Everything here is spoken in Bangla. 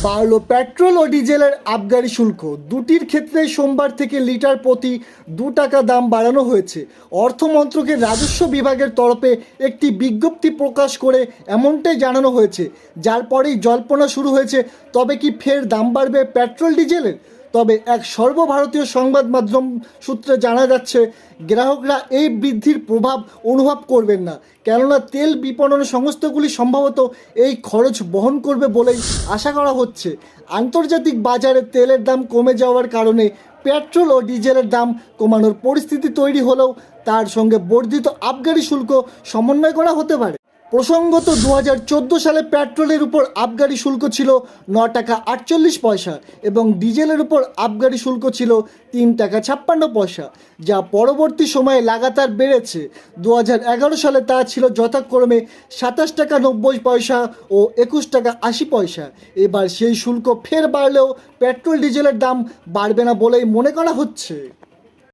বাড়ল পেট্রোল ও ডিজেলের আবগারি শুল্ক। দুটির ক্ষেত্রেই সোমবার থেকে লিটার প্রতি 2 টাকা দাম বাড়ানো হয়েছে। অর্থ মন্ত্রকের রাজস্ব বিভাগের তরফে একটি বিজ্ঞপ্তি প্রকাশ করে এমনটাই জানানো হয়েছে, যার পরেই জল্পনা শুরু হয়েছে তবে কি ফের দাম বাড়বে পেট্রোল ডিজেলের। তবে এক সর্বভারতীয় সংবাদ মাধ্যম সূত্রে জানা যাচ্ছে, গ্রাহকরা এই বৃদ্ধির প্রভাব অনুভব করবেন না, কেননা তেল বিপণন সংস্থাগুলি সম্ভবত এই খরচ বহন করবে বলেই আশা করা হচ্ছে। আন্তর্জাতিক বাজারে তেলের দাম কমে যাওয়ার কারণে পেট্রোল ও ডিজেলের দাম কমানোর পরিস্থিতি তৈরি হলেও তার সঙ্গে বর্ধিত আবগারি শুল্ক সমন্বয় করা হতে পারে। প্রসঙ্গত 2014 সালে পেট্রোলের উপর আবগারি শুল্ক ছিল 9 টাকা 48 পয়সা এবং ডিজেলের উপর আবগারি শুল্ক ছিল 3 টাকা 56 পয়সা, যা পরবর্তী সময়ে লাগাতার বেড়েছে। 2011 সালে তা ছিল যথাক্রমে 27 টাকা 90 পয়সা ও 21 টাকা 80 পয়সা। এবার সেই শুল্ক ফের বাড়লেও পেট্রোল ডিজেলের দাম বাড়বে না বলেই মনে করা হচ্ছে।